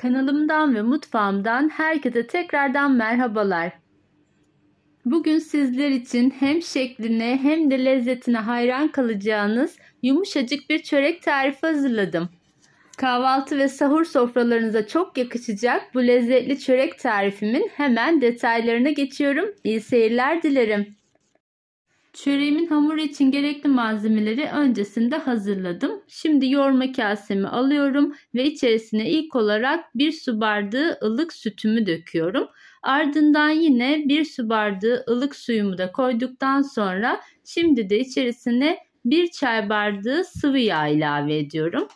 Kanalımdan ve mutfağımdan herkese tekrardan merhabalar. Bugün sizler için hem şekline hem de lezzetine hayran kalacağınız yumuşacık bir çörek tarifi hazırladım. Kahvaltı ve sahur sofralarınıza çok yakışacak bu lezzetli çörek tarifimin hemen detaylarına geçiyorum. İyi seyirler dilerim. Çöreğimin hamuru için gerekli malzemeleri öncesinde hazırladım. Şimdi yoğurma kasemi alıyorum ve içerisine ilk olarak 1 su bardağı ılık sütümü döküyorum. Ardından yine 1 su bardağı ılık suyumu da koyduktan sonra şimdi de içerisine 1 çay bardağı sıvı yağ ilave ediyorum.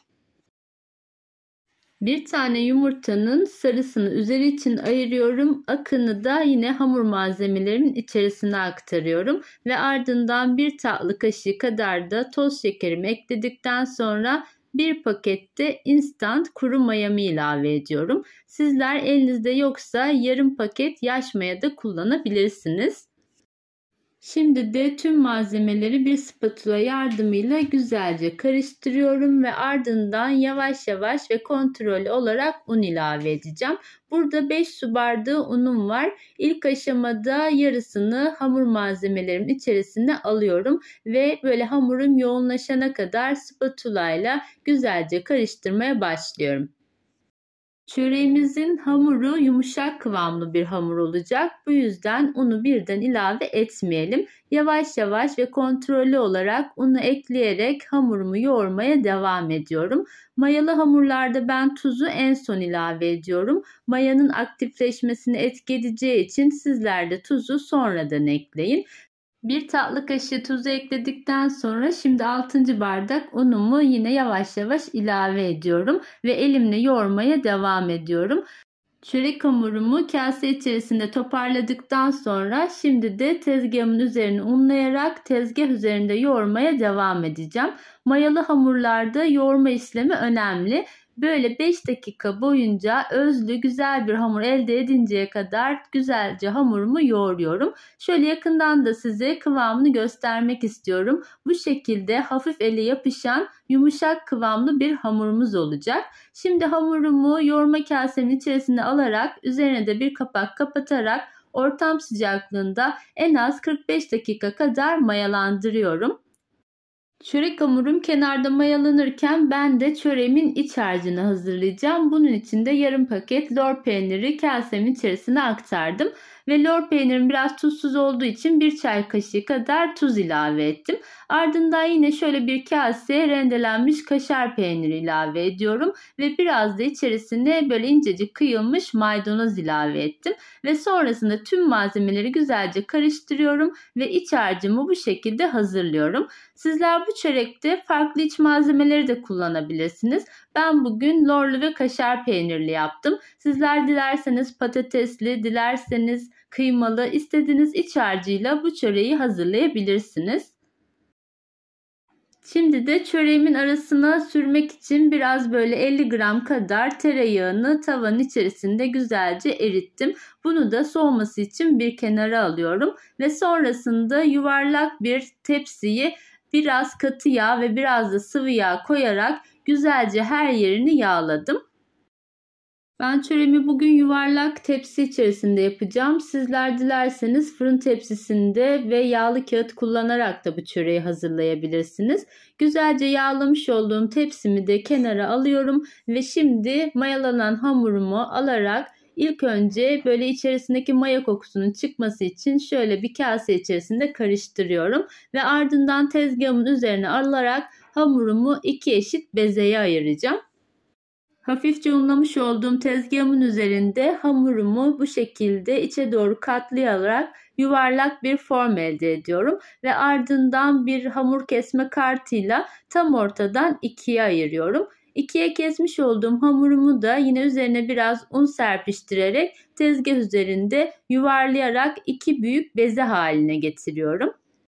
Bir tane yumurtanın sarısını üzeri için ayırıyorum. Akını da yine hamur malzemelerimin içerisine aktarıyorum. Ve ardından 1 tatlı kaşığı kadar da toz şekerimi ekledikten sonra 1 pakette instant kuru mayamı ilave ediyorum. Sizler elinizde yoksa yarım paket yaş maya da kullanabilirsiniz. Şimdi de tüm malzemeleri bir spatula yardımıyla güzelce karıştırıyorum ve ardından yavaş yavaş ve kontrollü olarak un ilave edeceğim. Burada 5 su bardağı unum var. İlk aşamada yarısını hamur malzemelerimin içerisine alıyorum ve böyle hamurum yoğunlaşana kadar spatula ile güzelce karıştırmaya başlıyorum. Çöreğimizin hamuru yumuşak kıvamlı bir hamur olacak. Bu yüzden unu birden ilave etmeyelim. Yavaş yavaş ve kontrollü olarak unu ekleyerek hamurumu yoğurmaya devam ediyorum. Mayalı hamurlarda ben tuzu en son ilave ediyorum. Mayanın aktifleşmesini etki edeceği için sizler de tuzu sonradan ekleyin. 1 tatlı kaşığı tuzu ekledikten sonra şimdi 6. bardak unumu yine yavaş yavaş ilave ediyorum ve elimle yoğurmaya devam ediyorum. Çörek hamurumu kase içerisinde toparladıktan sonra şimdi de tezgahımın üzerine unlayarak tezgah üzerinde yoğurmaya devam edeceğim. Mayalı hamurlarda yoğurma işlemi önemli. Böyle 5 dakika boyunca özlü güzel bir hamur elde edinceye kadar güzelce hamurumu yoğuruyorum. Şöyle yakından da size kıvamını göstermek istiyorum. Bu şekilde hafif ele yapışan yumuşak kıvamlı bir hamurumuz olacak. Şimdi hamurumu yoğurma kasemin içerisine alarak üzerine de bir kapak kapatarak ortam sıcaklığında en az 45 dakika kadar mayalandırıyorum. Çörek hamurum kenarda mayalanırken ben de çöreğimin iç harcını hazırlayacağım. Bunun için de yarım paket lor peyniri kasemin içerisine aktardım. Ve lor peynirim biraz tuzsuz olduğu için 1 çay kaşığı kadar tuz ilave ettim. Ardından yine şöyle bir kaseye rendelenmiş kaşar peyniri ilave ediyorum. Ve biraz da içerisine böyle incecik kıyılmış maydanoz ilave ettim. Ve sonrasında tüm malzemeleri güzelce karıştırıyorum ve iç harcımı bu şekilde hazırlıyorum. Sizler bu çörekte farklı iç malzemeleri de kullanabilirsiniz. Ben bugün lorlu ve kaşar peynirli yaptım. Sizler dilerseniz patatesli, dilerseniz kıymalı, istediğiniz iç harcıyla bu çöreği hazırlayabilirsiniz. Şimdi de çöreğimin arasına sürmek için biraz böyle 50 gram kadar tereyağını tavanın içerisinde güzelce erittim. Bunu da soğuması için bir kenara alıyorum ve sonrasında yuvarlak bir tepsiyi biraz katı yağ ve biraz da sıvı yağ koyarak güzelce her yerini yağladım. Ben çöreğimi bugün yuvarlak tepsi içerisinde yapacağım. Sizler dilerseniz fırın tepsisinde ve yağlı kağıt kullanarak da bu çöreği hazırlayabilirsiniz. Güzelce yağlamış olduğum tepsimi de kenara alıyorum ve şimdi mayalanan hamurumu alarak ilk önce böyle içerisindeki maya kokusunun çıkması için şöyle bir kase içerisinde karıştırıyorum ve ardından tezgahımın üzerine alarak hamurumu 2 eşit bezeye ayıracağım. Hafifçe unlamış olduğum tezgahımın üzerinde hamurumu bu şekilde içe doğru katlayarak yuvarlak bir form elde ediyorum ve ardından bir hamur kesme kartıyla tam ortadan 2'ye ayırıyorum. 2'ye kesmiş olduğum hamurumu da yine üzerine biraz un serpiştirerek tezgah üzerinde yuvarlayarak 2 büyük beze haline getiriyorum.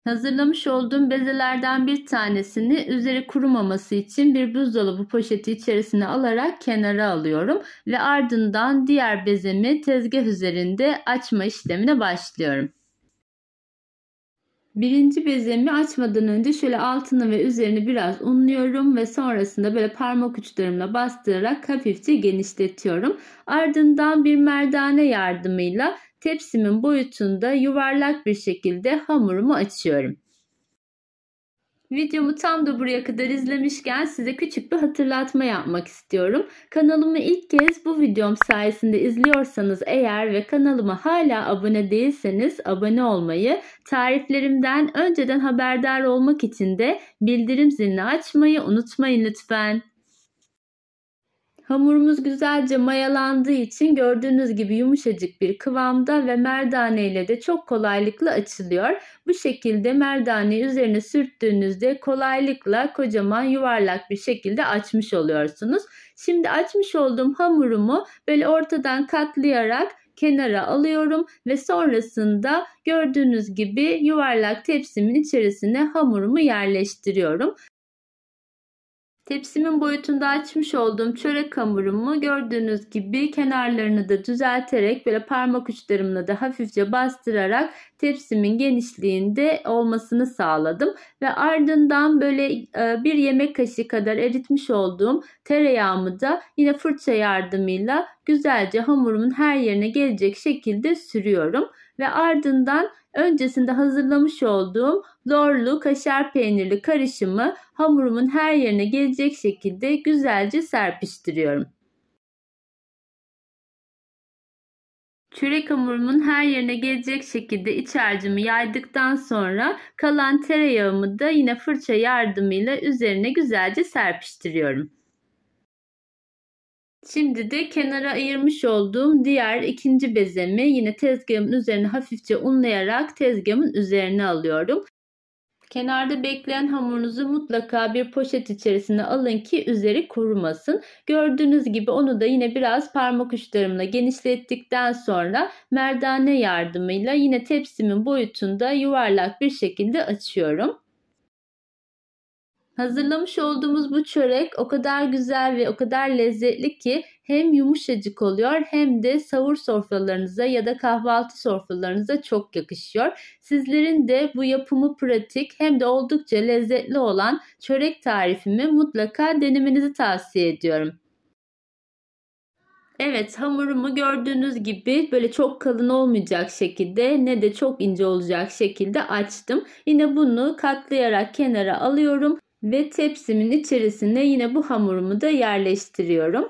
Hazırlamış olduğum bezelerden bir tanesini üzeri kurumaması için bir buzdolabı poşeti içerisine alarak kenara alıyorum ve ardından diğer bezemi tezgah üzerinde açma işlemine başlıyorum. Birinci bezemi açmadan önce şöyle altını ve üzerini biraz unluyorum ve sonrasında böyle parmak uçlarımla bastırarak hafifçe genişletiyorum. Ardından bir merdane yardımıyla tepsimin boyutunda yuvarlak bir şekilde hamurumu açıyorum. Videomu tam da buraya kadar izlemişken size küçük bir hatırlatma yapmak istiyorum. Kanalımı ilk kez bu videom sayesinde izliyorsanız eğer ve kanalıma hala abone değilseniz abone olmayı, tariflerimden önceden haberdar olmak için de bildirim zilini açmayı unutmayın lütfen. Hamurumuz güzelce mayalandığı için gördüğünüz gibi yumuşacık bir kıvamda ve merdane ile de çok kolaylıkla açılıyor. Bu şekilde merdaneyi üzerine sürttüğünüzde kolaylıkla kocaman yuvarlak bir şekilde açmış oluyorsunuz. Şimdi açmış olduğum hamurumu böyle ortadan katlayarak kenara alıyorum ve sonrasında gördüğünüz gibi yuvarlak tepsimin içerisine hamurumu yerleştiriyorum. Tepsimin boyutunda açmış olduğum çörek hamurumu gördüğünüz gibi kenarlarını da düzelterek böyle parmak uçlarımla da hafifçe bastırarak tepsimin genişliğinde olmasını sağladım. Ve ardından böyle bir yemek kaşığı kadar eritmiş olduğum tereyağımı da yine fırça yardımıyla güzelce hamurumun her yerine gelecek şekilde sürüyorum. Ve ardından öncesinde hazırlamış olduğum lorlu kaşar peynirli karışımı hamurumun her yerine gelecek şekilde güzelce serpiştiriyorum. Çörek hamurumun her yerine gelecek şekilde iç harcımı yaydıktan sonra kalan tereyağımı da yine fırça yardımıyla üzerine güzelce serpiştiriyorum. Şimdi de kenara ayırmış olduğum diğer ikinci bezemi yine tezgahımın üzerine hafifçe unlayarak tezgahımın üzerine alıyorum. Kenarda bekleyen hamurunuzu mutlaka bir poşet içerisine alın ki üzeri kurumasın. Gördüğünüz gibi onu da yine biraz parmak uçlarımla genişlettikten sonra merdane yardımıyla yine tepsimin boyutunda yuvarlak bir şekilde açıyorum. Hazırlamış olduğumuz bu çörek o kadar güzel ve o kadar lezzetli ki hem yumuşacık oluyor hem de sahur sofralarınıza ya da kahvaltı sofralarınıza çok yakışıyor. Sizlerin de bu yapımı pratik hem de oldukça lezzetli olan çörek tarifimi mutlaka denemenizi tavsiye ediyorum. Evet, hamurumu gördüğünüz gibi böyle çok kalın olmayacak şekilde ne de çok ince olacak şekilde açtım. Yine bunu katlayarak kenara alıyorum ve tepsimin içerisine yine bu hamurumu da yerleştiriyorum.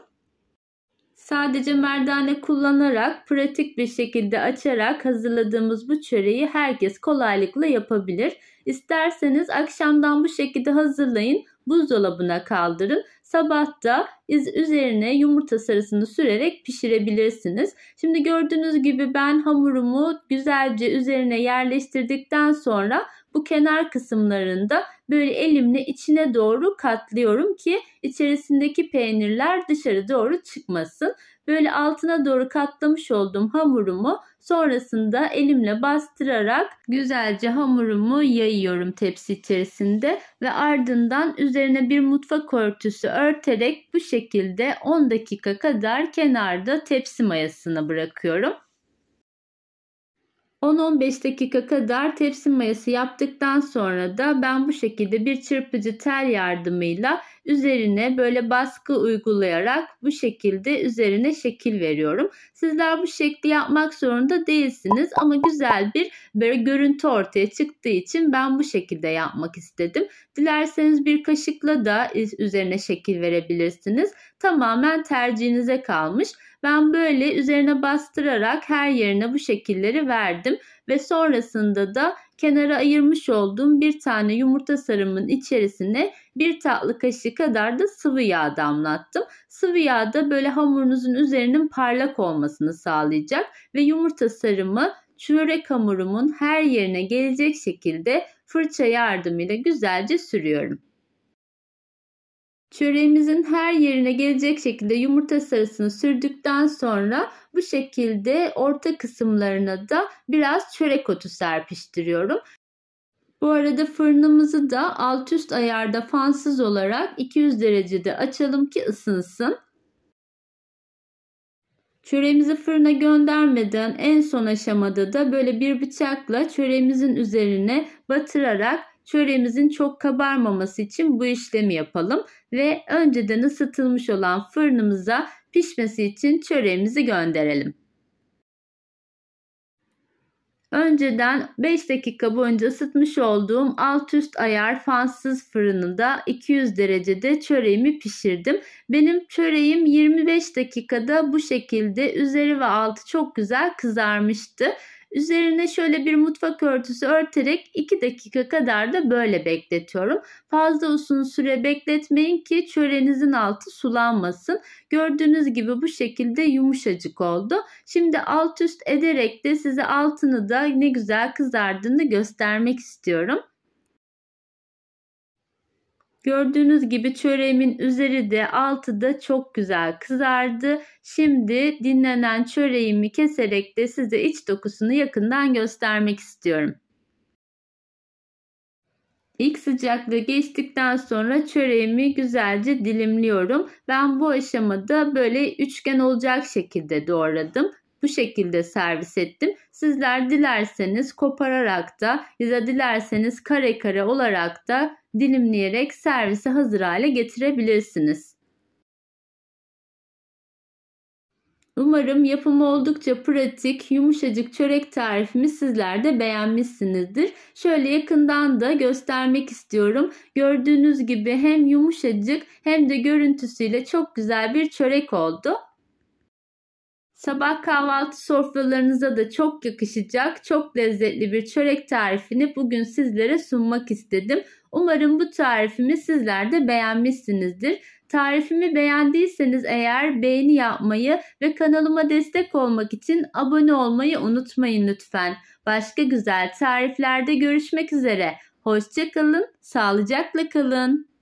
Sadece merdane kullanarak pratik bir şekilde açarak hazırladığımız bu çöreği herkes kolaylıkla yapabilir. İsterseniz akşamdan bu şekilde hazırlayın, buzdolabına kaldırın. Sabah da üzerine yumurta sarısını sürerek pişirebilirsiniz. Şimdi gördüğünüz gibi ben hamurumu güzelce üzerine yerleştirdikten sonra bu kenar kısımlarında böyle elimle içine doğru katlıyorum ki içerisindeki peynirler dışarı doğru çıkmasın. Böyle altına doğru katlamış olduğum hamurumu sonrasında elimle bastırarak güzelce hamurumu yayıyorum tepsi içerisinde ve ardından üzerine bir mutfak örtüsü örterek bu şekilde 10 dakika kadar kenarda tepsi mayasına bırakıyorum. 10-15 dakika kadar tepsi mayası yaptıktan sonra da ben bu şekilde bir çırpıcı tel yardımıyla üzerine böyle baskı uygulayarak bu şekilde üzerine şekil veriyorum. Sizler bu şekli yapmak zorunda değilsiniz ama güzel bir böyle görüntü ortaya çıktığı için ben bu şekilde yapmak istedim. Dilerseniz bir kaşıkla da üzerine şekil verebilirsiniz. Tamamen tercihinize kalmış. Ben böyle üzerine bastırarak her yerine bu şekilleri verdim ve sonrasında da kenara ayırmış olduğum bir tane yumurta sarımın içerisine bir tatlı kaşığı kadar da sıvı yağ damlattım. Sıvı yağ da böyle hamurunuzun üzerinin parlak olmasını sağlayacak ve yumurta sarımı çörek hamurumun her yerine gelecek şekilde fırça yardımıyla güzelce sürüyorum. Çöreğimizin her yerine gelecek şekilde yumurta sarısını sürdükten sonra bu şekilde orta kısımlarına da biraz çörek otu serpiştiriyorum. Bu arada fırınımızı da alt üst ayarda fansız olarak 200 derecede açalım ki ısınsın. Çöreğimizi fırına göndermeden en son aşamada da böyle bir bıçakla çöreğimizin üzerine batırarak çöreğimizin çok kabarmaması için bu işlemi yapalım ve önceden ısıtılmış olan fırınımıza pişmesi için çöreğimizi gönderelim. Önceden 5 dakika boyunca ısıtmış olduğum alt üst ayar fansız fırınında 200 derecede çöreğimi pişirdim. Benim çöreğim 25 dakikada bu şekilde üzeri ve altı çok güzel kızarmıştı. Üzerine şöyle bir mutfak örtüsü örterek 2 dakika kadar da böyle bekletiyorum. Fazla uzun süre bekletmeyin ki çöreğinizin altı sulanmasın. Gördüğünüz gibi bu şekilde yumuşacık oldu. Şimdi alt üst ederek de size altını da ne güzel kızardığını göstermek istiyorum. Gördüğünüz gibi çöreğimin üzeri de altı da çok güzel kızardı. Şimdi dinlenen çöreğimi keserek de size iç dokusunu yakından göstermek istiyorum. İlk sıcaklığı geçtikten sonra çöreğimi güzelce dilimliyorum. Ben bu aşamada böyle üçgen olacak şekilde doğradım. Bu şekilde servis ettim. Sizler dilerseniz kopararak da ya da dilerseniz kare kare olarak da dilimleyerek servise hazır hale getirebilirsiniz. Umarım yapımı oldukça pratik, yumuşacık çörek tarifimi sizler de beğenmişsinizdir. Şöyle yakından da göstermek istiyorum. Gördüğünüz gibi hem yumuşacık hem de görüntüsüyle çok güzel bir çörek oldu. Sabah kahvaltı sofralarınıza da çok yakışacak, çok lezzetli bir çörek tarifini bugün sizlere sunmak istedim. Umarım bu tarifimi sizler de beğenmişsinizdir. Tarifimi beğendiyseniz eğer beğeni yapmayı ve kanalıma destek olmak için abone olmayı unutmayın lütfen. Başka güzel tariflerde görüşmek üzere. Hoşça kalın, sağlıcakla kalın.